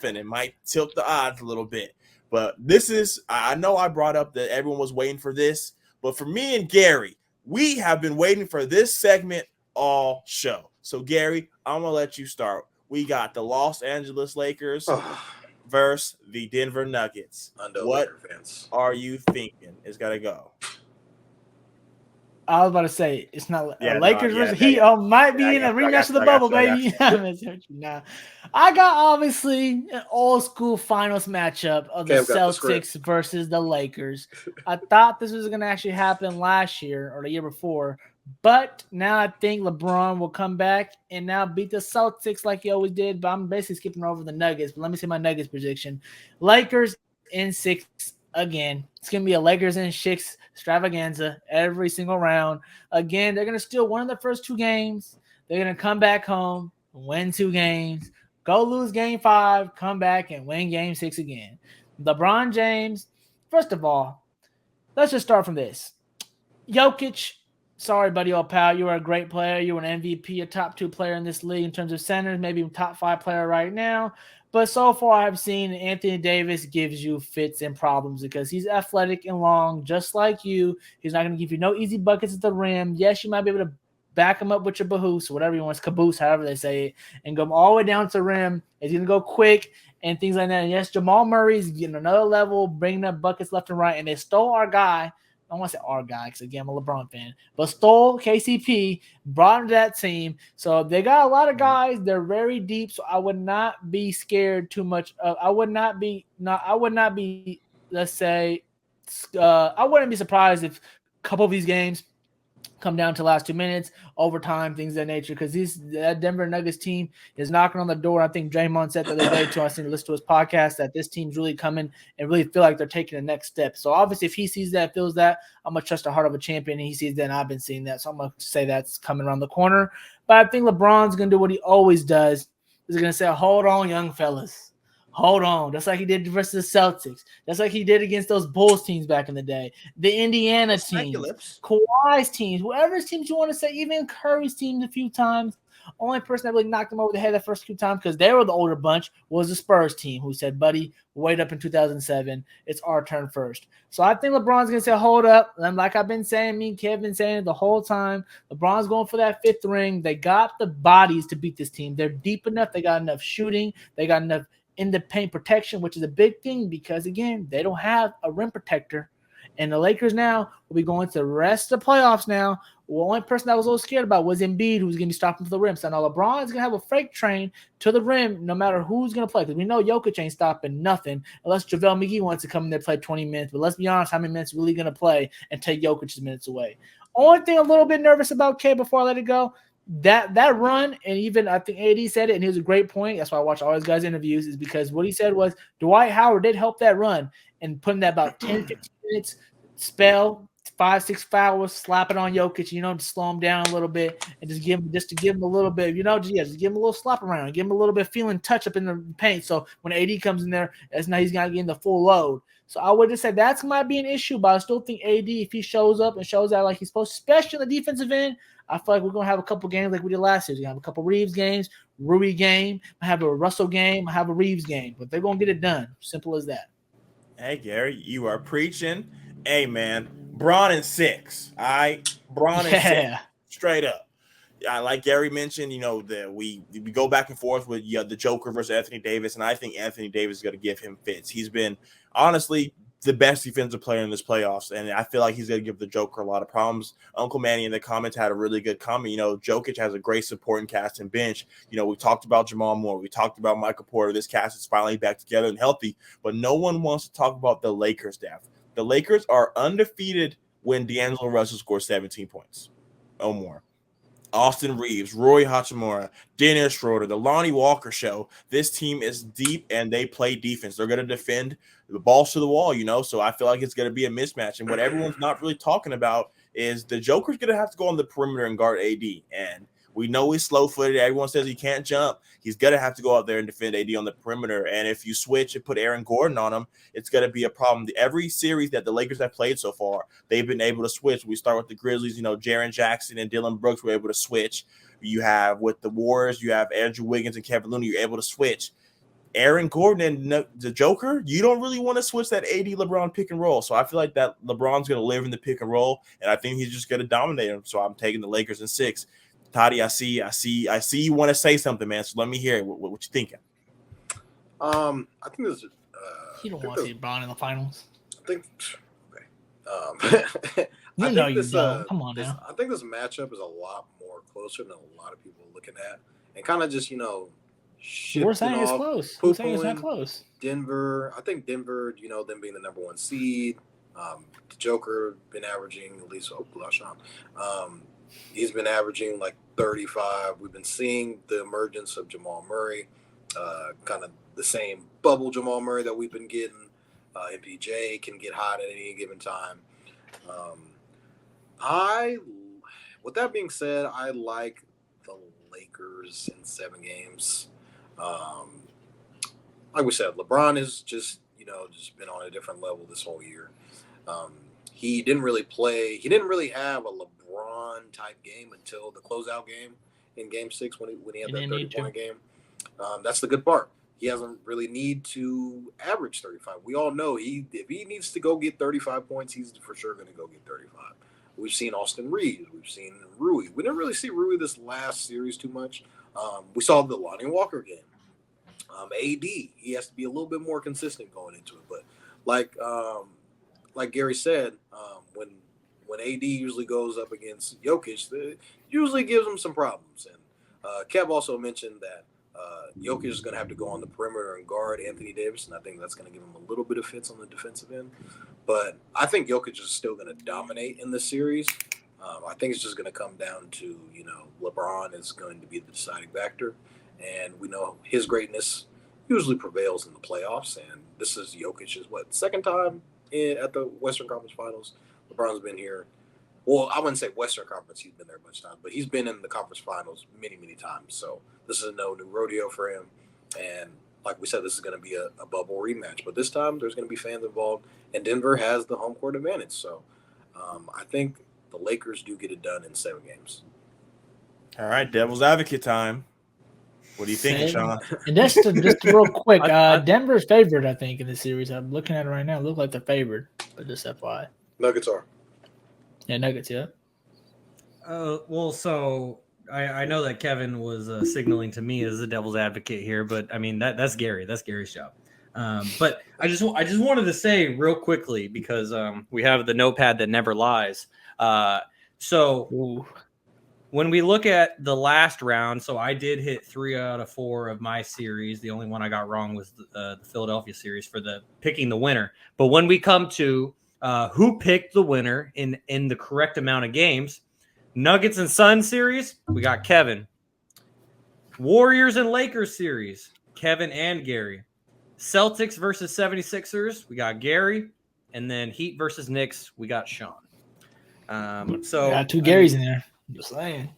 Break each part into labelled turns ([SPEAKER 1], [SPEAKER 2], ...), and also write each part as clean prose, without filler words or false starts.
[SPEAKER 1] and it might tilt the odds a little bit. But this is, I know I brought up that everyone was waiting for this, but for me and Gary, we have been waiting for this segment all show. So, Gary, I'm going to let you start. We got the Los Angeles Lakers versus the Denver Nuggets.
[SPEAKER 2] Undo
[SPEAKER 1] What
[SPEAKER 2] Laker fans.
[SPEAKER 1] are you thinking is going to go?
[SPEAKER 3] I was about to say it's not
[SPEAKER 1] Yeah,
[SPEAKER 3] Lakers versus Heat. Might be in a rematch of the bubble, baby. Nah. I got obviously an old school finals matchup of the Celtics versus the Lakers. I thought this was going to actually happen last year or the year before, but now I think LeBron will come back and now beat the Celtics like he always did. But I'm basically skipping over the Nuggets. But let me say my Nuggets prediction: Lakers in 6 again. It's going to be a Lakers in 6 extravaganza every single round. Again, they're going to steal one of the first 2 games. They're going to come back home, win 2 games, go lose game 5, come back and win game 6 again. LeBron James, first of all, let's just start from this. Jokić, sorry, buddy, old pal. You were a great player. You were an MVP, a top 2 player in this league in terms of centers, maybe top 5 player right now. But so far, I've seen Anthony Davis gives you fits and problems because he's athletic and long, just like you. He's not going to give you no easy buckets at the rim. Yes, you might be able to back him up with your bahoos, or whatever you want, caboose, however they say it, and go all the way down to the rim. He's going to go quick and things like that. And yes, Jamal Murray's getting another level, bringing up buckets left and right. And they stole our guy. I don't want to say our guy because, again, I'm a LeBron fan, but stole KCP, brought him to that team. So they got a lot of guys. They're very deep, so I would not be scared too much. I would not be, let's say, I wouldn't be surprised if a couple of these games come down to the last 2 minutes, overtime, things of that nature, because that Denver Nuggets team is knocking on the door. I think Draymond said the other day, too, I seen to listen to his podcast, that this team's really coming and really feel like they're taking the next step. So obviously, if he sees that, feels that, I'm going to trust the heart of a champion, and he sees that, and I've been seeing that. So I'm going to say that's coming around the corner. But I think LeBron's going to do what he always does. He's going to say, hold on, young fellas. Hold on. That's like he did versus the Celtics. That's like he did against those Bulls teams back in the day. The Indiana teams, Kawhi's teams, whatever's teams you want to say, even Curry's teams a few times. Only person that really knocked them over the head the first few times because they were the older bunch was the Spurs team who said, buddy, wait up in 2007. It's our turn first. So I think LeBron's going to say, hold up. And like I've been saying, me and Kev been saying it the whole time, LeBron's going for that 5th ring. They got the bodies to beat this team. They're deep enough. They got enough shooting. They got enough in the paint protection, which is a big thing because, again, they don't have a rim protector. And the Lakers now will be going to the rest of the playoffs now. The only person that was a little scared about was Embiid, who's going to be stopping for the rim. So now LeBron is going to have a freight train to the rim no matter who's going to play. Because we know Jokić ain't stopping nothing unless JaVale McGee wants to come in there and play 20 minutes. But let's be honest, how many minutes really going to play and take Jokic's minutes away? Only thing I'm a little bit nervous about, K, before I let it go, that run, and even I think AD said it, and he was a great point. That's why I watch all these guys' interviews, is because what he said was Dwight Howard did help that run and putting that about 10, 15 minutes spell, 5-6 fouls, slap it on Jokić, to slow him down a little bit and just to give him a little bit, just give him a little slap around, give him a little bit of feeling touch up in the paint. So when AD comes in there, that's now he's not getting the full load. So I would just say that might be an issue, but I still think AD, if he shows up and shows out like he's supposed to, especially in the defensive end, I feel like we're going to have a couple games like we did last year. We're going to have a couple Reeves games, Rui game, I have a Russell game, I have a Reeves game, but they're going to get it done. Simple as that.
[SPEAKER 1] Hey, Gary, you are preaching. Hey, man, Bron in 6. All right? Bron in 6. Straight up. Like Gary mentioned, that we go back and forth with the Joker versus Anthony Davis, and I think Anthony Davis is going to give him fits. He's been, honestly, the best defensive player in this playoffs, and I feel like he's going to give the Joker a lot of problems. Uncle Manny in the comments had a really good comment. Jokić has a great supporting cast and bench. We talked about Jamal Moore. We talked about Michael Porter. This cast is finally back together and healthy, but no one wants to talk about the Lakers depth. The Lakers are undefeated when D'Angelo Russell scores 17 points or more. Austin Reeves, Roy Hachimura, Dennis Schroeder, the Lonnie Walker show. This team is deep and they play defense. They're going to defend the balls to the wall, so I feel like it's going to be a mismatch. And what everyone's not really talking about is the Joker's going to have to go on the perimeter and guard AD. And we know he's slow-footed. Everyone says he can't jump. He's going to have to go out there and defend AD on the perimeter. And if you switch and put Aaron Gordon on him, it's going to be a problem. Every series that the Lakers have played so far, they've been able to switch. We start with the Grizzlies, Jaren Jackson and Dylan Brooks were able to switch. You have with the Warriors, you have Andrew Wiggins and Kevin Looney, you're able to switch. Aaron Gordon and the Joker, you don't really want to switch that AD LeBron pick and roll. So I feel like that LeBron's going to live in the pick and roll, and I think he's just going to dominate him. So I'm taking the Lakers in 6. Toddy, I see you want to say something, man. So let me hear it. What you thinking?
[SPEAKER 2] I think this.
[SPEAKER 3] You don't want to see LeBron in the finals.
[SPEAKER 2] I think. Okay.
[SPEAKER 3] You know you don't. Come on now.
[SPEAKER 2] I think this matchup is a lot more closer than a lot of people are looking at, and kind of just
[SPEAKER 3] we're saying it's close. We're saying it's not close.
[SPEAKER 2] Denver. I think Denver. Them being the number 1 seed. The Joker been averaging at least. Shaun. He's been averaging like 35. We've been seeing the emergence of Jamal Murray, kind of the same bubble Jamal Murray that we've been getting. MPJ can get hot at any given time. With that being said, I like the Lakers in 7 games. Like we said, LeBron is just been on a different level this whole year. He didn't really play. He didn't really have a LeBron type game until the closeout game in Game 6 when he had that 30-point game. That's the good part. He doesn't really need to average 35. We all know if he needs to go get 35 points, he's for sure going to go get 35. We've seen Austin Reeves. We've seen Rui. We didn't really see Rui this last series too much. We saw the Lonnie Walker game. AD, he has to be a little bit more consistent going into it. But like Garry said, when AD usually goes up against Jokić, it usually gives him some problems. And Kev also mentioned that Jokić is going to have to go on the perimeter and guard Anthony Davis, and I think that's going to give him a little bit of fits on the defensive end. But I think Jokić is still going to dominate in this series. I think it's just going to come down to, LeBron is going to be the deciding factor, and we know his greatness usually prevails in the playoffs, and this is Jokic's, second time at the Western Conference Finals. LeBron's been here. Well, I wouldn't say Western Conference. He's been there a bunch of times, but he's been in the conference finals many, many times. So this is no new rodeo for him. And like we said, this is going to be a bubble rematch. But this time there's going to be fans involved, and Denver has the home court advantage. So I think the Lakers do get it done in 7 games.
[SPEAKER 1] All right, devil's advocate time. What do you think, Shaun?
[SPEAKER 3] And just real quick, Denver's favored, I think, in the series. I'm looking at it right now. It looks like they're favored, but just FYI.
[SPEAKER 2] Nuggets are.
[SPEAKER 3] Yeah, Nuggets, yeah.
[SPEAKER 4] Well, so I know that Kevin was signaling to me as the devil's advocate here, but I mean that's Garry. That's Garry's job. But I just wanted to say real quickly because we have the notepad that never lies. When we look at the last round, so I did hit 3 out of 4 of my series. The only one I got wrong was the Philadelphia series for the picking the winner. But when we come to who picked the winner in the correct amount of games, Nuggets and Suns series, we got Kevin. Warriors and Lakers series, Kevin and Garry. Celtics versus 76ers, we got Garry. And then Heat versus Knicks, we got Shaun. So
[SPEAKER 3] got 2 Garys in there. Just saying.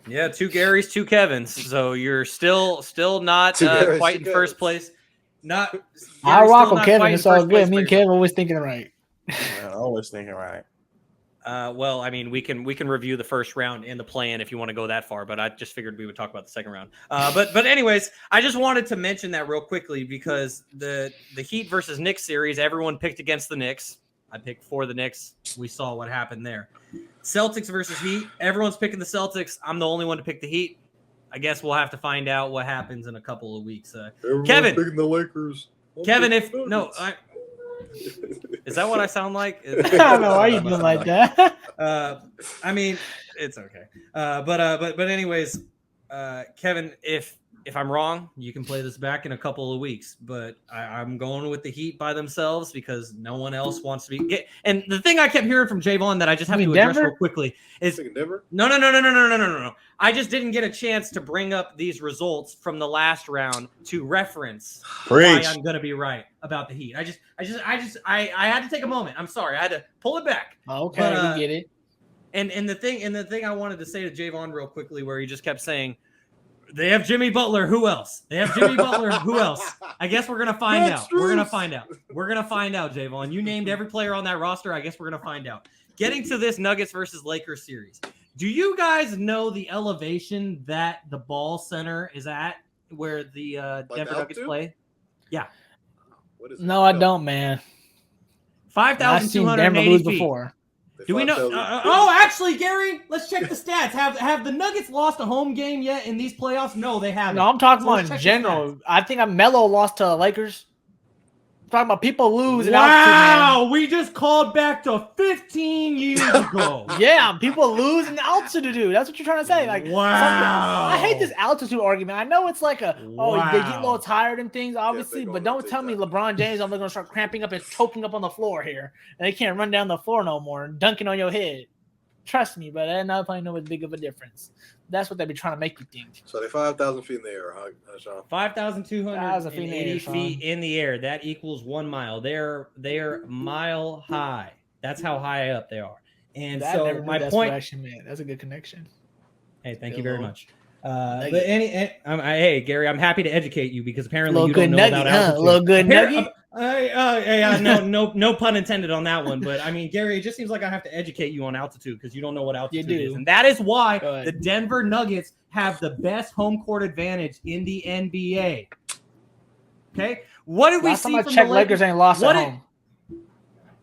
[SPEAKER 4] Yeah, 2 Garys, 2 Kevins. So you're still not quite in first place.
[SPEAKER 3] I rock with Kevin. It's all good. Me and Kevin always thinking right.
[SPEAKER 1] Always thinking right.
[SPEAKER 4] Well, I mean, we can review the first round and the play-in if you want to go that far, but I just figured we would talk about the second round. But anyways, I just wanted to mention that real quickly because the Heat versus Knicks series, everyone picked against the Knicks. I picked for the Knicks. We saw what happened there. Celtics versus Heat, everyone's picking the Celtics. I'm the only one to pick the Heat. I guess we'll have to find out what happens in a couple of weeks. Kevin,
[SPEAKER 2] picking the Lakers.
[SPEAKER 4] Kevin, is that what I sound like?
[SPEAKER 3] I don't know why you doing like that.
[SPEAKER 4] I mean, it's okay. But anyways, Kevin, if I'm wrong, you can play this back in a couple of weeks. But I'm going with the Heat by themselves because no one else wants to be. And the thing I kept hearing from Jaevon that I just have to address real quickly is
[SPEAKER 2] Denver?
[SPEAKER 4] No. I just didn't get a chance to bring up these results from the last round to reference why I'm going to be right about the Heat. I had to take a moment. I'm sorry. I had to pull it back.
[SPEAKER 3] Okay, we get it.
[SPEAKER 4] And the thing I wanted to say to Jaevon real quickly, where he just kept saying, they have Jimmy Butler. Who else? They have Jimmy Butler. Who else? I guess we're going to find out. We're going to find out. We're going to find out, Jaevon. You named every player on that roster. I guess we're going to find out. Getting to this Nuggets versus Lakers series. Do you guys know the elevation that the ball center is at where the Denver Nuggets play? Yeah.
[SPEAKER 2] What is it?
[SPEAKER 3] No, I don't, man.
[SPEAKER 4] 5,280 feet.
[SPEAKER 3] Before.
[SPEAKER 4] Do we know? Actually, Gary, let's check the stats. Have the Nuggets lost a home game yet in these playoffs? No, they haven't.
[SPEAKER 3] No, I'm talking about in general. I think Melo lost to the Lakers. I'm talking about people lose in altitude, man.
[SPEAKER 4] We just called back to 15 years ago.
[SPEAKER 3] Yeah, people lose in altitude. That's what you're trying to say. Like,
[SPEAKER 4] wow.
[SPEAKER 3] I hate this altitude argument. I know it's like they get a little tired and things, obviously, but don't tell me LeBron James I'm going to start cramping up and choking up on the floor here, and they can't run down the floor no more and dunking on your head. Trust me, but I don't know it's big of a difference. That's what they be trying to make you think.
[SPEAKER 2] So they're 5,000 feet in the air, huh, Shaun?
[SPEAKER 4] 5,280 feet in the air. That equals 1 mile. They're mile high. That's how high up they are. And so my point.
[SPEAKER 3] That's a good connection.
[SPEAKER 4] Hey, thank you very much. Hey, Gary, I'm happy to educate you because apparently you don't know about altitude.
[SPEAKER 3] A little good nugget.
[SPEAKER 4] No pun intended on that one. But I mean, Gary, it just seems like I have to educate you on altitude because you don't know what altitude is, and that is why the Denver Nuggets have the best home court advantage in the NBA. Okay, what did we see from the
[SPEAKER 3] Lakers ain't lost at home.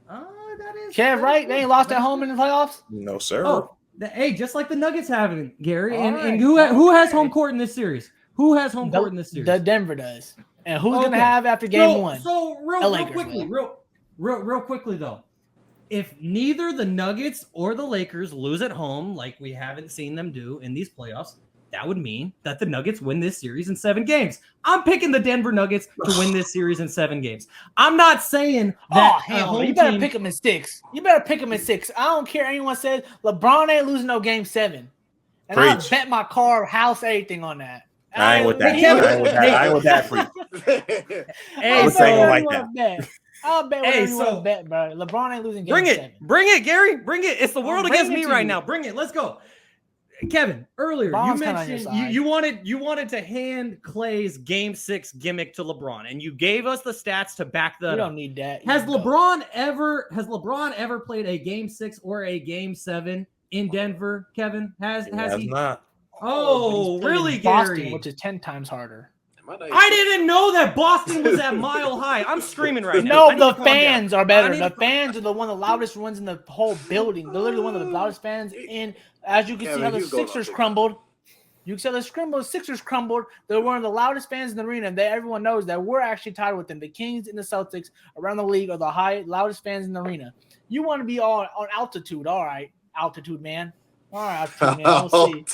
[SPEAKER 4] That is
[SPEAKER 3] Kev, right? They ain't lost at home in the playoffs.
[SPEAKER 1] No, sir.
[SPEAKER 4] Oh, hey, just like the Nuggets haven't, Gary. And who has home court in this series? Who has home court in this series?
[SPEAKER 3] The Denver does. And who's gonna have after game one?
[SPEAKER 4] So real quickly though, if neither the Nuggets or the Lakers lose at home, like we haven't seen them do in these playoffs, that would mean that the Nuggets win this series in 7 games. I'm picking the Denver Nuggets to win this series in 7 games. I'm not saying that.
[SPEAKER 3] You better pick them in 6. You better pick them in 6. I don't care. Anyone says LeBron ain't losing no game 7, and I bet my car, house, everything on that.
[SPEAKER 1] I ain't with that. I ain't with that freak.
[SPEAKER 3] Hey, so like that. I'll bet whatever you want to bet, bro. LeBron ain't losing game 7.
[SPEAKER 4] Bring it, Gary. Bring it. It's the world against me right now. Bring it. Let's go. Kevin, earlier you mentioned you wanted to hand Clay's Game 6 gimmick to LeBron, and you gave us the stats to back that up.
[SPEAKER 3] You don't need that.
[SPEAKER 4] Has LeBron ever played a Game 6 or a Game 7 in Denver? Kevin has he
[SPEAKER 1] not?
[SPEAKER 4] Oh, really,
[SPEAKER 3] Boston,
[SPEAKER 4] Gary?
[SPEAKER 3] which is 10 times harder.
[SPEAKER 4] I didn't know that Boston was at mile high. I'm screaming right now.
[SPEAKER 3] No, the fans are better. The fans are the one of the loudest ones in the whole building. They're literally one of the loudest fans in. As you can see how the Sixers crumbled. You can see how the Sixers crumbled. They're one of the loudest fans in the arena, and everyone knows that we're actually tied with them. The Kings and the Celtics around the league are the loudest fans in the arena. You want to be all on altitude. All right, altitude, man. All right, altitude, man. We'll see.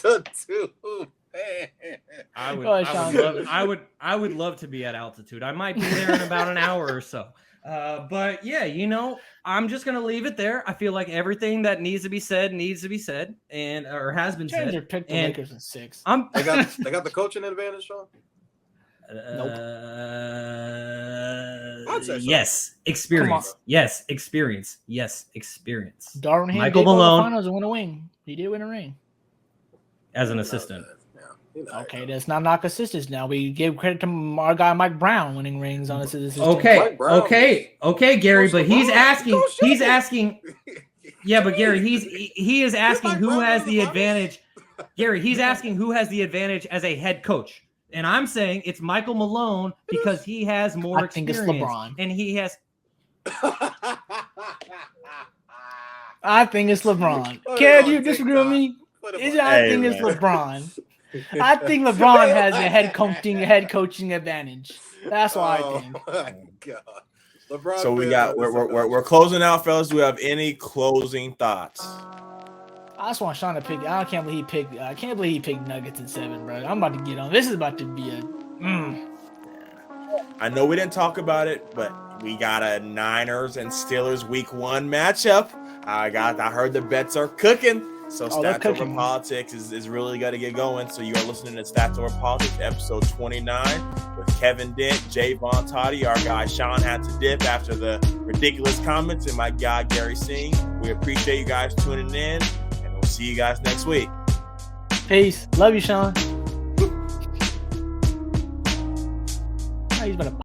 [SPEAKER 2] Altitude.
[SPEAKER 4] I would love to be at altitude. I might be there in about an hour or so. But yeah, I'm just gonna leave it there. I feel like everything that needs to be said, and or has been said.
[SPEAKER 3] Picked the Lakers in 6.
[SPEAKER 2] They got the coaching advantage, Shaun.
[SPEAKER 3] Nope.
[SPEAKER 4] Yes, experience. Yes, experience. Yes, experience.
[SPEAKER 3] Darvin Ham
[SPEAKER 4] Michael
[SPEAKER 3] did go to
[SPEAKER 4] Malone
[SPEAKER 3] the finals and win a ring. He did win a ring
[SPEAKER 4] as an assistant.
[SPEAKER 3] Okay, that's not knock assistants now. We gave credit to our guy Mike Brown winning rings on his assistant.
[SPEAKER 4] Okay, Gary, but he's asking. Yeah, but Gary, he is asking who has the advantage. Gary, he's asking who has the advantage as a head coach, and I'm saying it's Michael Malone because he has more experience. I think it's LeBron, and he has.
[SPEAKER 3] I think it's LeBron. Kev, you disagree with me? I think it's LeBron. I think LeBron has a head coaching advantage. That's what I think.
[SPEAKER 2] Oh my God. LeBron,
[SPEAKER 1] so we're closing out, fellas. Do we have any closing thoughts?
[SPEAKER 3] I just want Shaun to pick. I can't believe he picked Nuggets in 7, bro. I'm about to get on. This is about to be a.
[SPEAKER 1] I know we didn't talk about it, but we got a Niners and Steelers Week 1 matchup. I heard the bets are cooking. So Stats Over Politics is really got to get going. So you are listening to Stats Over Politics, episode 29 with Kevin Dent, Jaevon Toddy. Our guy Shaun had to dip after the ridiculous comments, and my guy Garry Singh. We appreciate you guys tuning in, and we'll see you guys next week.
[SPEAKER 3] Peace. Love you, Shaun. He's been a